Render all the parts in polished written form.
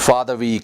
Father, we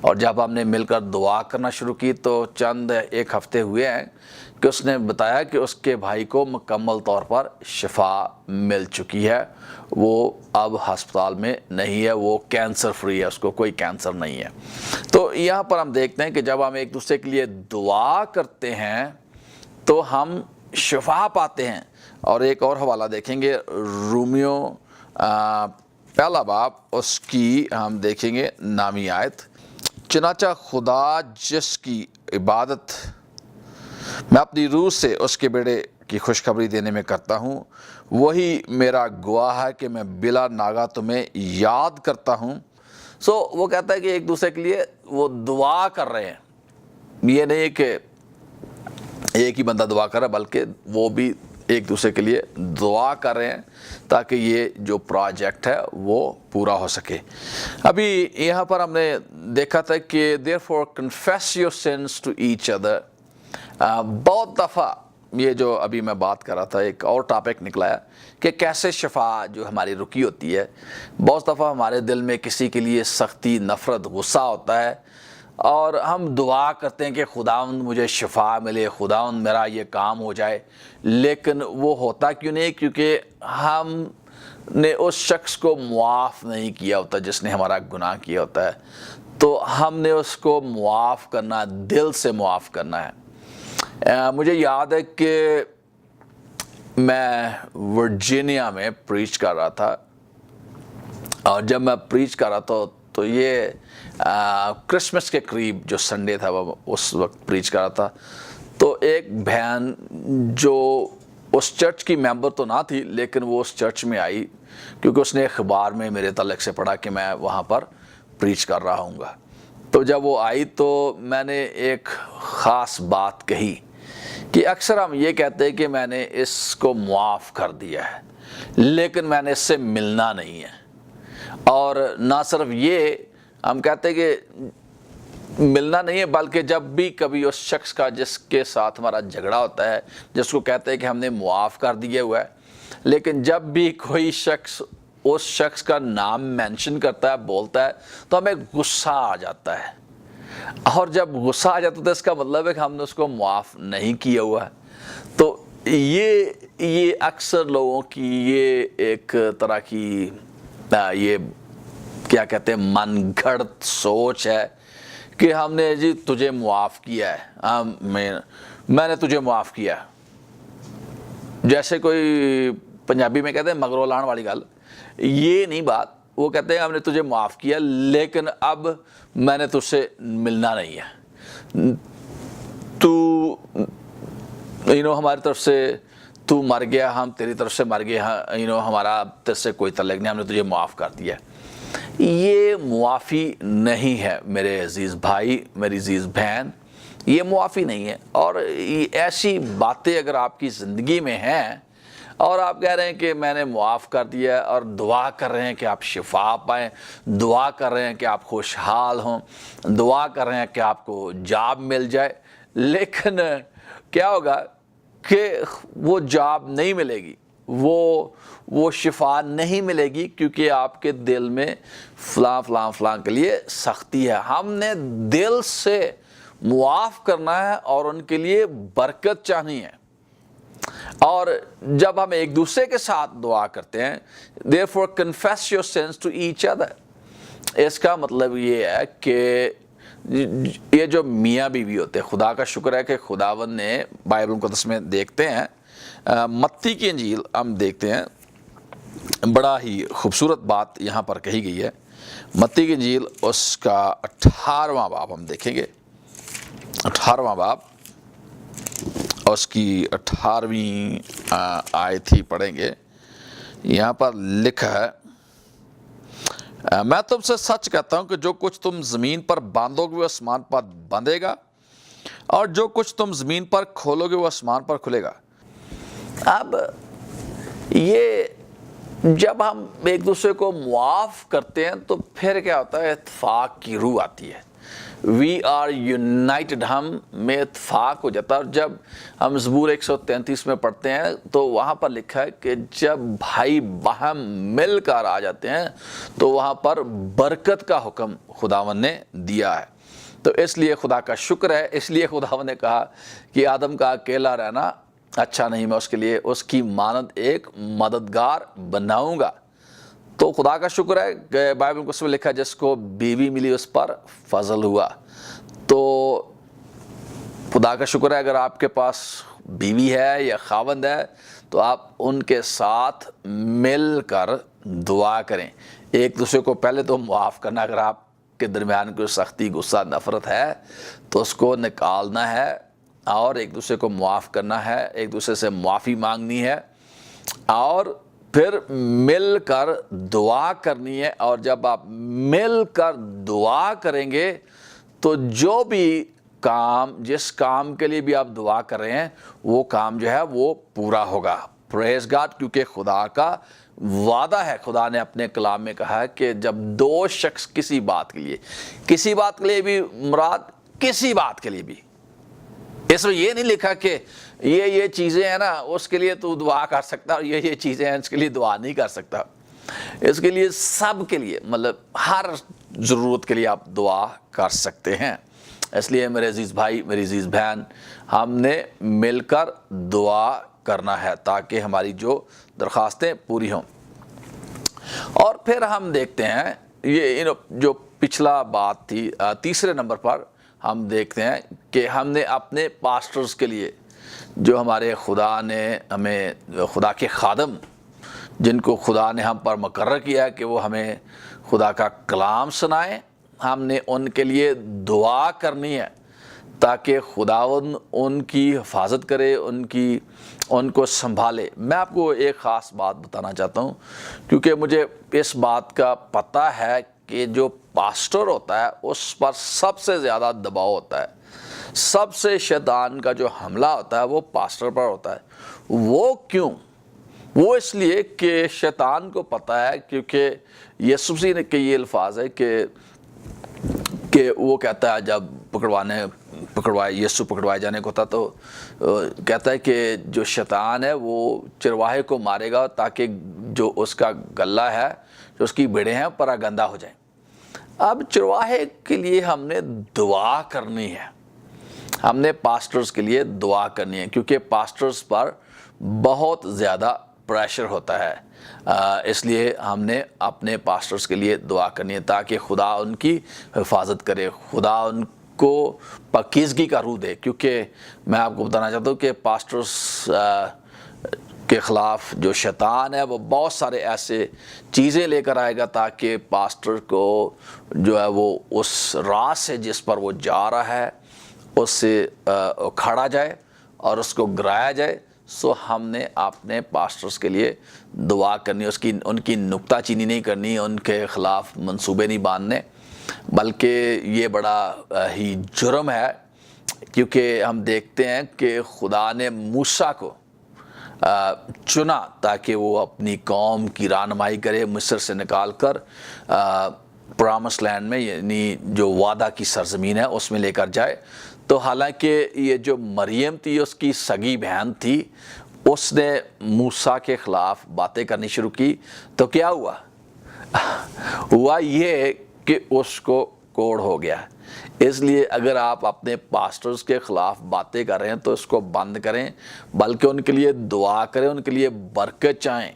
اور جب ہم نے مل کر دعا کرنا شروع کی تو چند ایک ہفتے ہوئے ہیں کہ اس نے بتایا کہ اس کے بھائی کو مکمل طور پر شفا مل چکی ہے، وہ اب ہسپتال میں نہیں ہے، وہ کینسر فری ہے، اس کو کوئی کینسر نہیں ہے۔ تو یہاں پر ہم دیکھتے ہیں کہ جب ہم ایک دوسرے کے لیے دعا کرتے ہیں تو ہم شفا پاتے ہیں۔ اور ایک اور حوالہ دیکھیں گے، رومیو پہلا باب، اس کی ہم دیکھیں گے نامی آیت، چنانچہ خدا جس کی عبادت میں اپنی روح سے اس کے بیٹے کی خوشخبری دینے میں کرتا ہوں، وہی میرا گواہ ہے کہ میں بلا ناغہ تمہیں یاد کرتا ہوں۔ وہ کہتا ہے کہ ایک دوسرے کے لیے وہ دعا کر رہے ہیں، یہ نہیں کہ ایک ہی بندہ دعا کر رہا ہے، بلکہ وہ بھی ایک دوسرے کے لیے دعا کر رہے ہیں تاکہ یہ جو پروجیکٹ ہے وہ پورا ہو سکے۔ ابھی یہاں پر ہم نے دیکھا تھا کہ therefore confess your sins to each other۔ بہت دفعہ یہ جو ابھی میں بات کر رہا تھا ایک اور ٹاپک نکلا ہے کہ کیسے شفا جو ہماری رکی ہوتی ہے۔ بہت دفعہ ہمارے دل میں کسی کے لیے سختی، نفرت، غصہ ہوتا ہے اور ہم دعا کرتے ہیں کہ خداوند مجھے شفا ملے، خداوند میرا یہ کام ہو جائے، لیکن وہ ہوتا کیوں نہیں؟ کیونکہ ہم نے اس شخص کو معاف نہیں کیا ہوتا جس نے ہمارا گناہ کیا ہوتا ہے۔ تو ہم نے اس کو معاف کرنا، دل سے معاف کرنا ہے۔ مجھے یاد ہے کہ میں ورجینیا میں پریچ کر رہا تھا، اور جب میں پریچ کر رہا تھا تو یہ کرسمس کے قریب جو سنڈے تھا وہ اس وقت پریچ کر رہا تھا، تو ایک بہن جو اس چرچ کی ممبر تو نہ تھی لیکن وہ اس چرچ میں آئی کیونکہ اس نے اخبار میں میرے تعلق سے پڑھا کہ میں وہاں پر پریچ کر رہا ہوں گا۔ تو جب وہ آئی تو میں نے ایک خاص بات کہی کہ اکثر ہم یہ کہتے ہیں کہ میں نے اس کو معاف کر دیا ہے لیکن میں نے اس سے ملنا نہیں ہے، اور نہ صرف یہ ہم کہتے ہیں کہ ملنا نہیں ہے بلکہ جب بھی کبھی اس شخص کا جس کے ساتھ ہمارا جھگڑا ہوتا ہے، جس کو کہتے ہیں کہ ہم نے معاف کر دیا ہوا ہے، لیکن جب بھی کوئی شخص اس شخص کا نام مینشن کرتا ہے، بولتا ہے، تو ہمیں غصہ آ جاتا ہے، اور جب غصہ آ جاتا ہے تو اس کا مطلب ہے کہ ہم نے اس کو معاف نہیں کیا ہوا ہے۔ تو یہ اکثر لوگوں کی یہ ایک طرح کی یہ کیا کہتے ہیں من گھڑت سوچ ہے کہ ہم نے جی تجھے معاف کیا ہے، میں نے تجھے معاف کیا، جیسے کوئی پنجابی میں کہتے ہیں مگرو لان والی گل، یہ نہیں بات۔ وہ کہتے ہیں ہم نے تجھے معاف کیا لیکن اب میں نے تجھ سے ملنا نہیں ہے، تو ہماری طرف سے تو مر گیا، ہم تیری طرف سے مر گئے، ہمارا تجھ سے کوئی تعلق نہیں، ہم نے تجھے معاف کر دیا۔ یہ معافی نہیں ہے میرے عزیز بھائی، میری عزیز بہن، یہ معافی نہیں ہے۔ اور ایسی باتیں اگر آپ کی زندگی میں ہیں اور آپ کہہ رہے ہیں کہ میں نے معاف کر دیا اور دعا کر رہے ہیں کہ آپ شفا پائیں، دعا کر رہے ہیں کہ آپ خوشحال ہوں، دعا کر رہے ہیں کہ آپ کو جاب مل جائے، لیکن کیا ہوگا کہ وہ جاب نہیں ملے گی، وہ شفا نہیں ملے گی، کیونکہ آپ کے دل میں فلاں فلاں فلاں کے لیے سختی ہے۔ ہم نے دل سے معاف کرنا ہے اور ان کے لیے برکت چاہنی ہے۔ اور جب ہم ایک دوسرے کے ساتھ دعا کرتے ہیں therefore confess your sins to each other، اس کا مطلب یہ ہے کہ یہ جو میاں بیوی ہوتے ہیں، خدا کا شکر ہے کہ خداوند نے بائبل مقدس میں دیکھتے ہیں، متی کی انجیل ہم دیکھتے ہیں، بڑا ہی خوبصورت بات یہاں پر کہی گئی ہے۔ متی کی انجیل اس کا 18واں باب ہم دیکھیں گے، 18واں باب اس کی 18ویں آیت ہی پڑھیں گے۔ یہاں پر لکھا ہے، میں تم سے سچ کہتا ہوں کہ جو کچھ تم زمین پر باندھو گے وہ آسمان پر باندھے گا، اور جو کچھ تم زمین پر کھولو گے وہ آسمان پر کھلے گا۔ اب یہ جب ہم ایک دوسرے کو معاف کرتے ہیں تو پھر کیا ہوتا ہے؟ اتفاق کی روح آتی ہے۔ وی آر یونائٹڈ، ہم میں اتفاق ہو جاتا ہے۔ اور جب ہم زبور 133 میں پڑھتے ہیں تو وہاں پر لکھا ہے کہ جب بھائی باہم مل کر آ جاتے ہیں تو وہاں پر برکت کا حکم خداوند نے دیا ہے۔ تو اس لیے خدا کا شکر ہے، اس لیے خداوند نے کہا کہ آدم کا اکیلا رہنا اچھا نہیں، میں اس کے لیے اس کی مانند ایک مددگار بناؤں گا۔ تو خدا کا شکر ہے کہ بائبل میں اس میں لکھا جس کو بیوی ملی اس پر فضل ہوا۔ تو خدا کا شکر ہے اگر آپ کے پاس بیوی ہے یا خاوند ہے تو آپ ان کے ساتھ مل کر دعا کریں، ایک دوسرے کو پہلے تو معاف کرنا، اگر آپ کے درمیان کوئی سختی، غصہ، نفرت ہے تو اس کو نکالنا ہے اور ایک دوسرے کو معاف کرنا ہے، ایک دوسرے سے معافی مانگنی ہے اور پھر مل کر دعا کرنی ہے۔ اور جب آپ مل کر دعا کریں گے تو جو بھی کام، جس کام کے لیے بھی آپ دعا کر رہے ہیں وہ کام جو ہے وہ پورا ہوگا۔ پریز گاڈ، کیونکہ خدا کا وعدہ ہے، خدا نے اپنے کلام میں کہا ہے کہ جب دو شخص کسی بات کے لیے بھی مراد کسی بات کے لیے بھی، اس میں یہ نہیں لکھا کہ یہ چیزیں ہیں نا اس کے لیے تو دعا کر سکتا اور یہ چیزیں ہیں اس کے لیے دعا نہیں کر سکتا، اس کے لیے سب کے لیے، مطلب ہر ضرورت کے لیے آپ دعا کر سکتے ہیں۔ اس لیے میرے عزیز بھائی، میری عزیز بہن، ہم نے مل کر دعا کرنا ہے تاکہ ہماری جو درخواستیں پوری ہوں۔ اور پھر ہم دیکھتے ہیں یہ جو پچھلا بات تھی، تیسرے نمبر پر ہم دیکھتے ہیں کہ ہم نے اپنے پاسٹرز کے لیے، جو ہمارے خدا نے ہمیں، خدا کے خادم جن کو خدا نے ہم پر مقرر کیا ہے کہ وہ ہمیں خدا کا کلام سنائیں، ہم نے ان کے لیے دعا کرنی ہے تاکہ خداوند ان کی حفاظت کرے، ان کو سنبھالے۔ میں آپ کو ایک خاص بات بتانا چاہتا ہوں کیونکہ مجھے اس بات کا پتہ ہے کہ جو پاسٹر ہوتا ہے اس پر سب سے زیادہ دباؤ ہوتا ہے، سب سے شیطان کا جو حملہ ہوتا ہے وہ پاسٹر پر ہوتا ہے۔ وہ کیوں؟ وہ اس لیے کہ شیطان کو پتہ ہے، کیونکہ یسوع مسیح نے کہ یہ الفاظ ہے کہ وہ کہتا ہے جب یسوع پکڑوائے جانے کو تھا تو کہتا ہے کہ جو شیطان ہے وہ چرواہے کو مارے گا تاکہ جو اس کا گلہ ہے، جو اس کی بھیڑیں ہیں پراگندہ ہو جائیں۔ اب چرواہے کے لیے ہم نے دعا کرنی ہے، ہم نے پاسٹرز کے لیے دعا کرنی ہے کیونکہ پاسٹرز پر بہت زیادہ پریشر ہوتا ہے، اس لیے ہم نے اپنے پاسٹرز کے لیے دعا کرنی ہے تاکہ خدا ان کی حفاظت کرے، خدا ان کو پاکیزگی کا روح دے۔ کیونکہ میں آپ کو بتانا چاہتا ہوں کہ پاسٹرز کے خلاف جو شیطان ہے وہ بہت سارے ایسے چیزیں لے کر آئے گا تاکہ پاسٹر کو جو ہے وہ اس راہ سے جس پر وہ جا رہا ہے اس سے کھڑا جائے اور اس کو گرایا جائے۔ سو ہم نے اپنے پاسٹرز کے لیے دعا کرنی، ان کی نکتہ چینی نہیں کرنی، ان کے خلاف منصوبے نہیں باندھنے، بلکہ یہ بڑا ہی جرم ہے کیونکہ ہم دیکھتے ہیں کہ خدا نے موسیٰ کو چنا تاکہ وہ اپنی قوم کی رہنمائی کرے، مصر سے نکال کر پرامس لینڈ میں، یعنی جو وعدہ کی سرزمین ہے اس میں لے کر جائے۔ تو حالانکہ یہ جو مریم تھی اس کی سگی بہن تھی، اس نے موسیٰ کے خلاف باتیں کرنی شروع کی تو کیا ہوا یہ کہ اس کو کوڑ ہو گیا۔ اس لیے اگر آپ اپنے پاسٹرز کے خلاف باتیں کر رہے ہیں تو اس کو بند کریں، بلکہ ان کے لیے دعا کریں، ان کے لیے برکت چاہیں۔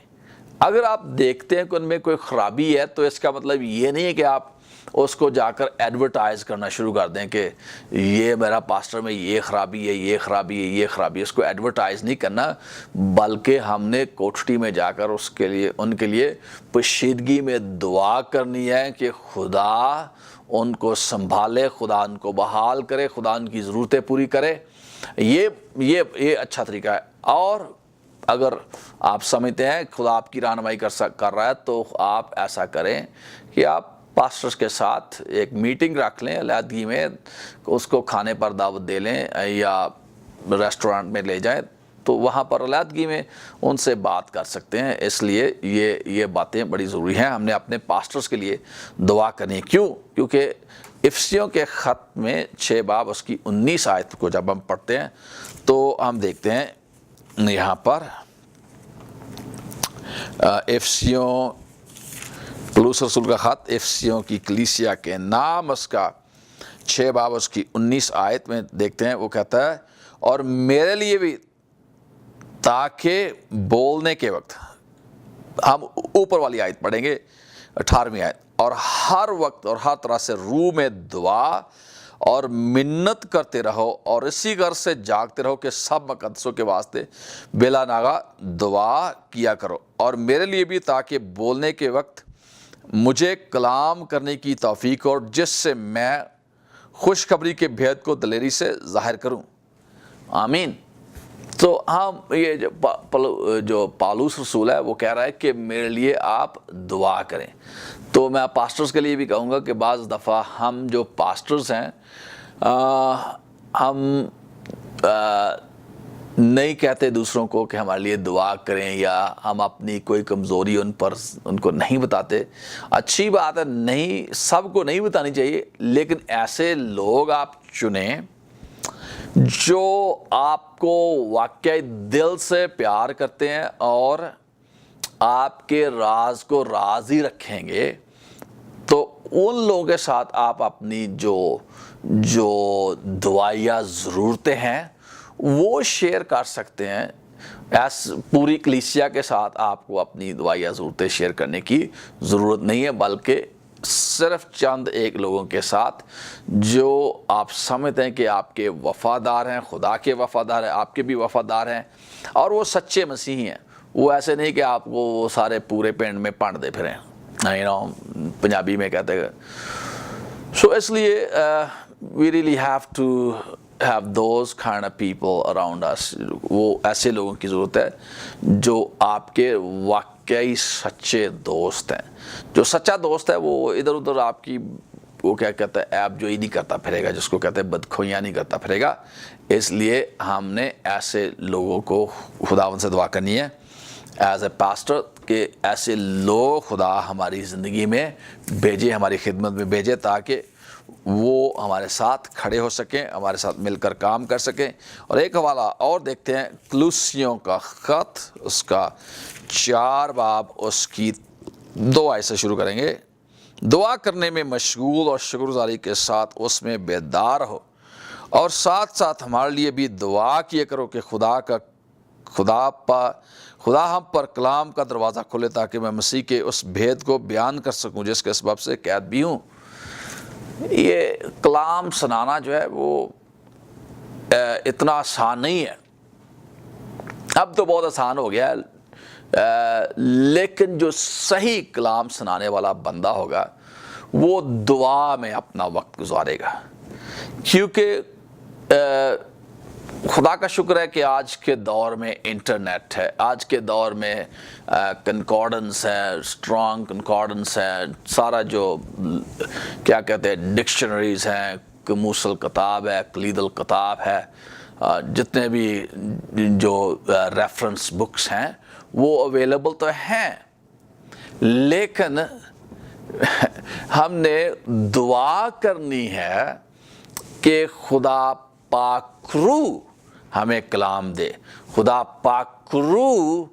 اگر آپ دیکھتے ہیں کہ ان میں کوئی خرابی ہے تو اس کا مطلب یہ نہیں ہے کہ آپ اس کو جا کر ایڈورٹائز کرنا شروع کر دیں کہ یہ میرا پاسٹر میں یہ خرابی ہے، یہ خرابی ہے، یہ خرابی ہے۔ اس کو ایڈورٹائز نہیں کرنا، بلکہ ہم نے کوٹھڑی میں جا کر ان کے لیے پوشیدگی میں دعا کرنی ہے کہ خدا ان کو سنبھالے، خدا ان کو بحال کرے، خدا ان کی ضرورتیں پوری کرے۔ یہ اچھا طریقہ ہے۔ اور اگر آپ سمجھتے ہیں خدا آپ کی رہنمائی کر رہا ہے تو آپ ایسا کریں کہ آپ پاسٹرز کے ساتھ ایک میٹنگ رکھ لیں علیحدگی میں، اس کو کھانے پر دعوت دے لیں یا ریسٹورانٹ میں لے جائیں تو وہاں پر علیحدگی میں ان سے بات کر سکتے ہیں۔ اس لیے یہ باتیں بڑی ضروری ہیں، ہم نے اپنے پاسٹرز کے لیے دعا کرنی ہے۔ کیونکہ افسیوں کے خط میں 6 باب اس کی 19 آیت کو جب ہم پڑھتے ہیں تو ہم دیکھتے ہیں یہاں پر افسیوں پولس رسول کا خط افسیوں کی کلیسیا کے نام اس کا 6 باب اس کی 19 آیت میں دیکھتے ہیں، وہ کہتا ہے اور میرے لیے بھی تاکہ بولنے کے وقت، ہم اوپر والی آیت پڑھیں گے 18ویں آیت، اور ہر وقت اور ہر طرح سے روح میں دعا اور منت کرتے رہو اور اسی غرض سے جاگتے رہو کہ سب مقدسوں کے واسطے بلا ناغہ دعا کیا کرو، اور میرے لیے بھی تاکہ بولنے کے وقت مجھے کلام کرنے کی توفیق اور جس سے میں خوشخبری کے بھید کو دلیری سے ظاہر کروں، آمین۔ تو ہم یہ جو پالوس رسول ہے وہ کہہ رہا ہے کہ میرے لیے آپ دعا کریں۔ تو میں پاسٹرز کے لیے بھی کہوں گا کہ بعض دفعہ ہم جو پاسٹرز ہیں ہم نہیں کہتے دوسروں کو کہ ہمارے لیے دعا کریں، یا ہم اپنی کوئی کمزوری ان کو نہیں بتاتے۔ اچھی بات ہے، نہیں، سب کو نہیں بتانی چاہیے، لیکن ایسے لوگ آپ چنیں جو آپ کو واقعی دل سے پیار کرتے ہیں اور آپ کے راز کو راز ہی رکھیں گے، تو ان لوگوں کے ساتھ آپ اپنی جو دعائیہ ضرورتیں ہیں وہ شیئر کر سکتے ہیں۔ پوری کلیسیا کے ساتھ آپ کو اپنی دعائیہ ضرورتیں شیئر کرنے کی ضرورت نہیں ہے، بلکہ صرف چند ایک لوگوں کے ساتھ جو آپ سمجھتے ہیں کہ آپ کے وفادار ہیں، خدا کے وفادار ہیں، آپ کے بھی وفادار ہیں اور وہ سچے مسیحی ہیں۔ وہ ایسے نہیں کہ آپ کو وہ سارے پورے پینڈ میں پانڈ دے پھریں، پنجابی میں کہتے ہیں۔ سو اس لیے we really have to have those kind of people around us۔ وہ ایسے لوگوں کی ضرورت ہے جو آپ کے واقعی سچے دوست ہیں۔ جو سچا دوست ہے وہ ادھر ادھر آپ کی وہ کیا کہتا ہے ایپ جوئی نہیں کرتا پھرے گا، جس کو کہتے ہیں بدخوئیاں نہیں کرتا پھرے گا۔ اس لیے ہم نے ایسے لوگوں کو خداوند سے دعا کرنی ہے ایز اے پاسٹر کہ ایسے لوگ خدا ہماری زندگی میں بھیجے، ہماری خدمت میں بھیجے، تاکہ وہ ہمارے ساتھ کھڑے ہو سکیں، ہمارے ساتھ مل کر کام کر سکیں۔ اور ایک حوالہ اور دیکھتے ہیں، کلوسیوں کا خط اس کا 4 باب اس کی 2 آیت سے شروع کریں گے۔ دعا کرنے میں مشغول اور شکرگزاری کے ساتھ اس میں بیدار ہو، اور ساتھ ساتھ ہمارے لیے بھی دعا کیا کرو کہ خدا ہم پر کلام کا دروازہ کھولے تاکہ میں مسیح کے اس بھید کو بیان کر سکوں جس کے سبب سے قید بھی ہوں۔ یہ کلام سنانا جو ہے وہ اتنا آسان نہیں ہے، اب تو بہت آسان ہو گیا ہے، لیکن جو صحیح کلام سنانے والا بندہ ہوگا وہ دعا میں اپنا وقت گزارے گا، کیونکہ خدا کا شکر ہے کہ آج کے دور میں انٹرنیٹ ہے، آج کے دور میں کنکارڈنس ہے، اسٹرانگ کنکارڈنس ہے، سارا جو کیا کہتے ہیں ڈکشنریز ہیں، قاموس الکتاب ہے، کلید الکتاب ہے، جتنے بھی جو ریفرنس بکس ہیں وہ اویلیبل تو ہیں، لیکن ہم نے دعا کرنی ہے کہ خدا پاک روح ہمیں کلام دے، خدا پاک روح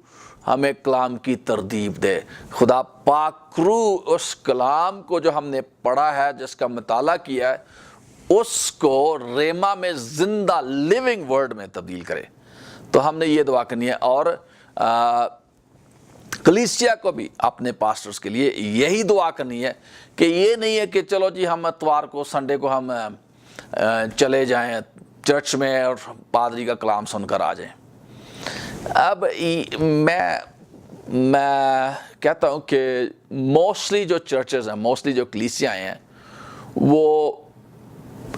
ہمیں کلام کی تردیب دے، خدا پاک روح اس کلام کو جو ہم نے پڑھا ہے، جس کا مطالعہ کیا ہے، اس کو ریما میں زندہ لیونگ ورڈ میں تبدیل کرے۔ تو ہم نے یہ دعا کرنی ہے، اور کلیسیا کو بھی اپنے پاسٹرز کے لیے یہی دعا کرنی ہے کہ یہ نہیں ہے کہ چلو جی ہم اتوار کو سنڈے کو ہم چلے جائیں چرچ میں اور پادری کا کلام سن کر آ جائیں۔ اب میں کہتا ہوں کہ موسٹلی جو چرچز ہیں، موسٹلی جو کلیسیاں ہیں، وہ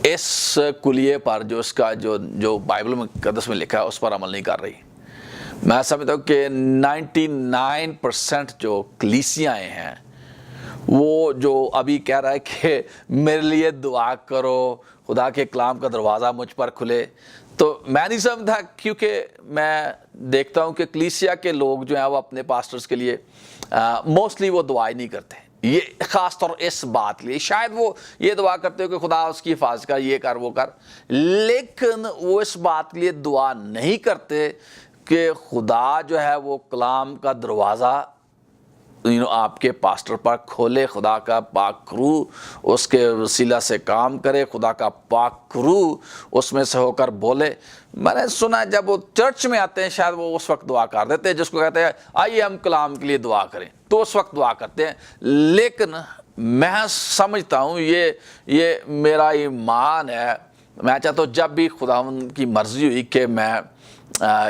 اس کلیے پر جو اس کا جو بائبل مقدس میں لکھا ہے اس پر عمل نہیں کر رہی۔ میں سمجھتا ہوں کہ 99% جو کلیسیاں ہیں وہ جو ابھی کہہ رہا ہے کہ میرے لیے دعا کرو، خدا کے کلام کا دروازہ مجھ پر کھلے، تو میں نہیں سمجھتا، کیونکہ میں دیکھتا ہوں کہ کلیسیا کے لوگ جو ہیں وہ اپنے پاسٹرز کے لیے موسٹلی وہ دعائیں نہیں کرتے۔ یہ خاص طور اس بات کے لیے شاید وہ یہ دعا کرتے ہو کہ خدا اس کی حفاظت کر، یہ کر وہ کر، لیکن وہ اس بات کے لیے دعا نہیں کرتے کہ خدا جو ہے وہ کلام کا دروازہ آپ کے پاسٹر پر کھولے، خدا کا پاک روح اس کے وسیلہ سے کام کرے، خدا کا پاک روح اس میں سے ہو کر بولے۔ میں نے سنا جب وہ چرچ میں آتے ہیں شاید وہ اس وقت دعا کر دیتے ہیں، جس کو کہتے ہیں آئیے ہم کلام کے لیے دعا کریں، تو اس وقت دعا کرتے ہیں۔ لیکن میں سمجھتا ہوں یہ میرا ایمان ہے، میں چاہتا ہوں جب بھی خداوند کی مرضی ہوئی کہ میں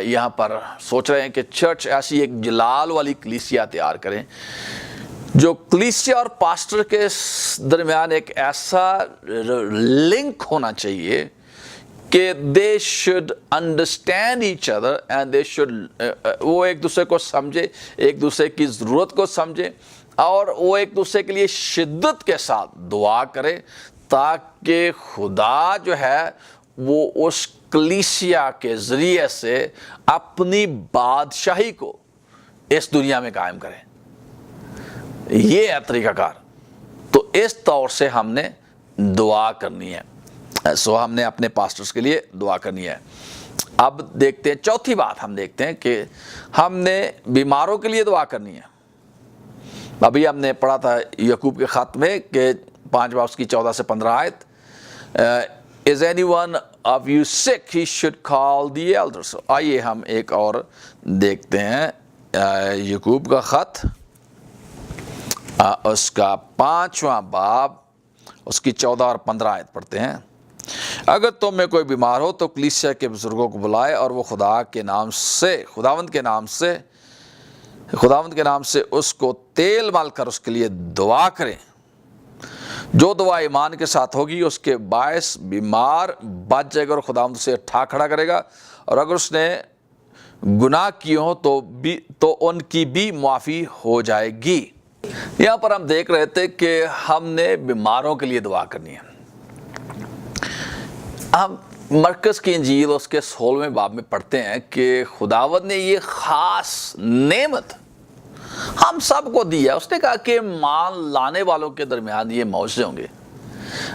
یہاں پر سوچ رہے ہیں کہ چرچ ایسی ایک جلال والی کلیسیا تیار کریں، جو کلیسیا اور پاسٹر کے درمیان ایک ایسا لنک ہونا چاہیے کہ they should understand each other and they should وہ ایک دوسرے کو سمجھے، ایک دوسرے کی ضرورت کو سمجھے، اور وہ ایک دوسرے کے لیے شدت کے ساتھ دعا کرے، تاکہ خدا جو ہے وہ اس کلیسیا کے ذریعے سے اپنی بادشاہی کو اس دنیا میں قائم کرے۔ یہ ہے طریقہ کار۔ تو اس طور سے ہم نے دعا کرنی ہے، ہم نے اپنے پاسٹرز کے لیے دعا کرنی ہے۔ اب دیکھتے ہیں چوتھی بات، ہم دیکھتے ہیں کہ ہم نے بیماروں کے لیے دعا کرنی ہے۔ ابھی ہم نے پڑھا تھا یعقوب کے خط میں کہ 5 باب کی 14 سے 15 آیت، Is anyone of you sick? He should call the elders. آئیے ہم ایک اور دیکھتے ہیں یعقوب کا خط، اس کا 5واں باب، اس کی 14 اور 15 آیت پڑھتے ہیں۔ اگر تم میں کوئی بیمار ہو تو کلیسیا کے بزرگوں کو بلائے اور وہ خداوند کے نام سے اس کو تیل مل کر اس کے لیے دعا کریں۔ جو دعا ایمان کے ساتھ ہوگی اس کے باعث بیمار بچ جائے گا اور خداوند اسے اٹھا کھڑا کرے گا، اور اگر اس نے گناہ کیے ہوں تو ان کی بھی معافی ہو جائے گی۔ یہاں پر ہم دیکھ رہے تھے کہ ہم نے بیماروں کے لیے دعا کرنی ہے۔ ہم مرکز کی انجیل اس کے 16ویں باب میں پڑھتے ہیں کہ خداوند نے یہ خاص نعمت ہم سب کو دی ہے۔ اس نے کہا کہ ایمان لانے والوں کے درمیان یہ معجزے ہوں گے۔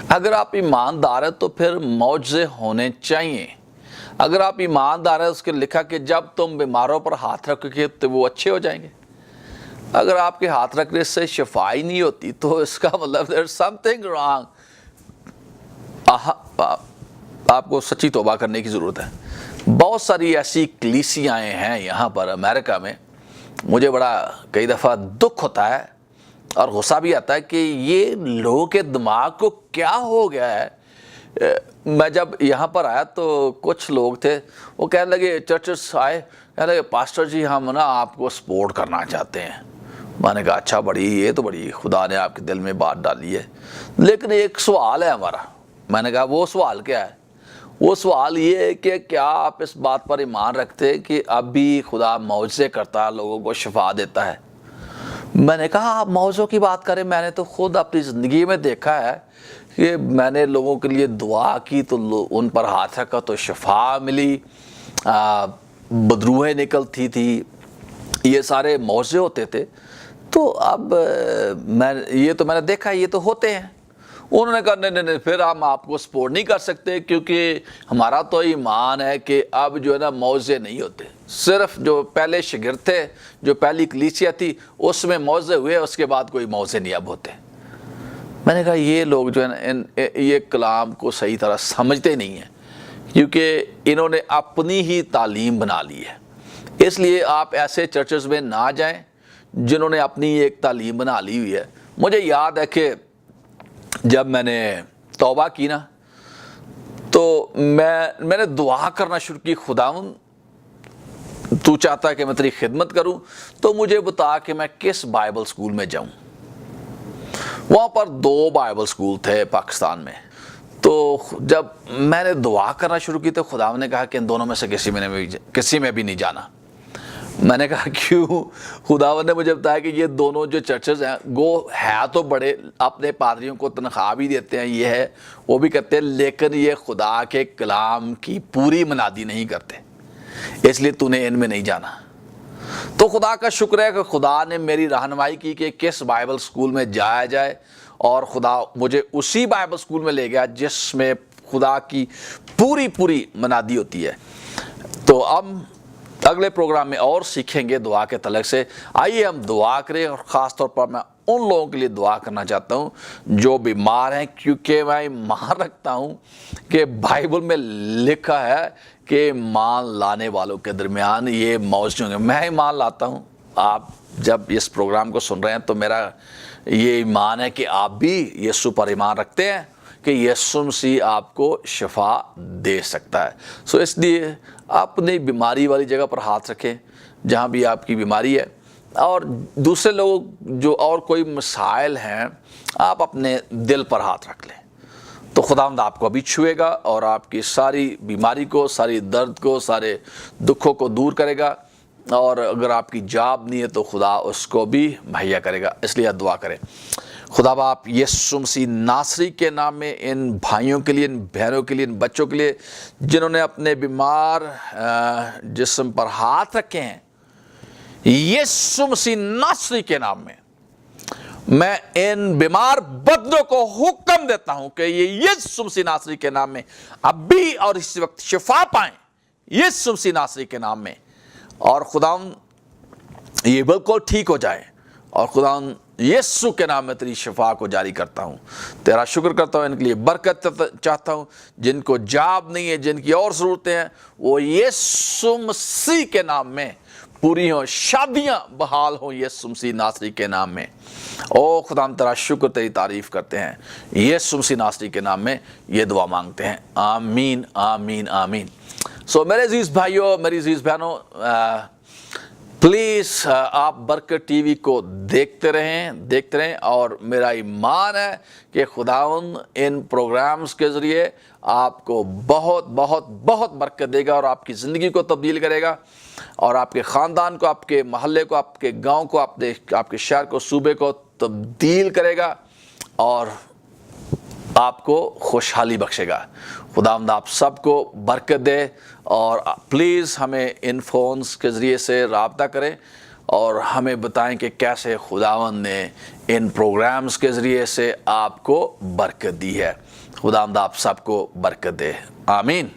اگر آپ ایماندار ہیں تو پھر معجزے ہونے چاہیے۔ اگر آپ ایماندار ہیں، اس کے لکھا کہ جب تم بیماروں پر ہاتھ رکھو گے تو وہ اچھے ہو جائیں گے۔ اگر آپ کے ہاتھ رکھنے سے شفا ہی نہیں ہوتی تو اس کا مطلب there's something wrong۔ آپ کو سچی توبہ کرنے کی ضرورت ہے۔ بہت ساری ایسی کلیسیاں ہیں یہاں پر امریکہ میں، مجھے بڑا کئی دفعہ دکھ ہوتا ہے اور غصہ بھی آتا ہے کہ یہ لوگوں کے دماغ کو کیا ہو گیا ہے۔ میں جب یہاں پر آیا تو کچھ لوگ تھے، وہ کہنے لگے، چرچز آئے، کہنے لگے پاسٹر جی ہم نا آپ کو سپورٹ کرنا چاہتے ہیں۔ میں نے کہا اچھا، یہ تو بڑی خدا نے آپ کے دل میں بات ڈالی ہے، لیکن ایک سوال ہے ہمارا۔ میں نے کہا وہ سوال کیا ہے؟ وہ سوال یہ ہے کہ کیا آپ اس بات پر ایمان رکھتے ہیں کہ اب بھی خدا معجزے کرتا ہے، لوگوں کو شفا دیتا ہے؟ میں نے کہا آپ معجزوں کی بات کریں، میں نے تو خود اپنی زندگی میں دیکھا ہے کہ میں نے لوگوں کے لیے دعا کی تو ان پر ہاتھ رکھا تو شفا ملی، بدروہیں نکلتی تھی، یہ سارے معجزے ہوتے تھے۔ تو اب میں نے دیکھا یہ تو ہوتے ہیں۔ انہوں نے کہا نہیں، پھر ہم آپ کو سپورٹ نہیں کر سکتے، کیونکہ ہمارا تو ایمان ہے کہ اب جو ہے نا معجزے نہیں ہوتے، صرف جو پہلے شاگرد تھے، جو پہلی کلیسیا تھی، اس میں معجزے ہوئے، اس کے بعد کوئی معجزے نہیں اب ہوتے۔ میں نے کہا یہ لوگ جو ہے نا یہ کلام کو صحیح طرح سمجھتے نہیں ہیں، کیونکہ انہوں نے اپنی ہی تعلیم بنا لی ہے۔ اس لیے آپ ایسے چرچز میں نہ جائیں جنہوں نے اپنی ایک تعلیم بنا لی ہوئی ہے۔ مجھے یاد ہے کہ جب میں نے توبہ کی نا تو میں نے دعا کرنا شروع کی، خداوند تو چاہتا ہے کہ میں تیری خدمت کروں تو مجھے بتا کہ میں کس بائبل سکول میں جاؤں۔ وہاں پر 2 بائبل سکول تھے پاکستان میں۔ تو جب میں نے دعا کرنا شروع کی تو خداوند نے کہا کہ ان دونوں میں سے کسی میں بھی نہیں جانا۔ میں نے کہا کیوں؟ خداوند نے مجھے بتایا کہ یہ دونوں جو چرچز ہیں وہ ہے تو بڑے، اپنے پادریوں کو تنخواہ بھی دیتے ہیں، یہ ہے وہ بھی کرتے ہیں، لیکن یہ خدا کے کلام کی پوری منادی نہیں کرتے، اس لیے تو نے ان میں نہیں جانا۔ تو خدا کا شکر ہے کہ خدا نے میری رہنمائی کی کہ کس بائبل اسکول میں جایا جائے، اور خدا مجھے اسی بائبل اسکول میں لے گیا جس میں خدا کی پوری منادی ہوتی ہے۔ تو اب اگلے پروگرام میں اور سیکھیں گے دعا کے تعلق سے۔ آئیے ہم دعا کریں، اور خاص طور پر میں ان لوگوں کے لیے دعا کرنا چاہتا ہوں جو بیمار ہیں، کیونکہ میں ایمان رکھتا ہوں کہ بائبل میں لکھا ہے کہ ایمان لانے والوں کے درمیان یہ موجود ہوں گے۔ میں ایمان لاتا ہوں، آپ جب اس پروگرام کو سن رہے ہیں تو میرا یہ ایمان ہے کہ آپ بھی یسوع پر ایمان رکھتے ہیں کہ یسوع مسیح آپ کو شفا دے سکتا ہے۔ سو اس لیے اپنی بیماری والی جگہ پر ہاتھ رکھیں جہاں بھی آپ کی بیماری ہے، اور دوسرے لوگ جو اور کوئی مسائل ہیں آپ اپنے دل پر ہاتھ رکھ لیں، تو خداوند آپ کو ابھی چھوئے گا اور آپ کی ساری بیماری کو، ساری درد کو، سارے دکھوں کو دور کرے گا، اور اگر آپ کی جاب نہیں ہے تو خدا اس کو بھی مہیا کرے گا۔ اس لیے دعا کریں۔ خدا باپ یسوع مسیح ناصری کے نام میں ان بھائیوں کے لیے، ان بہنوں کے لیے، ان بچوں کے لیے جنہوں نے اپنے بیمار جسم پر ہاتھ رکھے ہیں، یسوع مسیح ناصری کے نام میں ان بیمار بدنوں کو حکم دیتا ہوں کہ یہ یسوع مسیح ناصری کے نام میں اب بھی اور اس وقت شفا پائیں، یسوع مسیح ناصری کے نام میں، اور خداوند یہ بالکل ٹھیک ہو جائے، اور خداوند یسوع کے نام میں تیری شفا کو جاری کرتا ہوں۔ تیرا شکر کرتا ہوں، ان کے لیے برکت چاہتا ہوں، جن کو جاب نہیں ہے، جن کی اور ضرورتیں ہیں، وہ یسوع مسیح کے نام میں پوری ہوں، شادیاں بحال ہوں یسوع مسیح ناصری کے نام میں۔ او خدا ہم تیرا شکر، تیری تعریف کرتے ہیں، یسوع مسیح ناصری کے نام میں یہ دعا مانگتے ہیں، آمین آمین آمین۔ سو میرے عزیز بھائیوں، میری عزیز بہنوں، پلیز آپ برکت ٹی وی کو دیکھتے رہیں، اور میرا ایمان ہے کہ خداوند ان پروگرامز کے ذریعے آپ کو بہت بہت بہت برکت دے گا، اور آپ کی زندگی کو تبدیل کرے گا، اور آپ کے خاندان کو، آپ کے محلے کو، آپ کے گاؤں کو، آپ کے شہر کو، صوبے کو تبدیل کرے گا، اور آپ کو خوشحالی بخشے گا۔ خداوند آپ سب کو برکت دے، اور پلیز ہمیں ان فونز کے ذریعے سے رابطہ کریں اور ہمیں بتائیں کہ کیسے خداوند نے ان پروگرامز کے ذریعے سے آپ کو برکت دی ہے۔ خداوند آپ سب کو برکت دے، آمین۔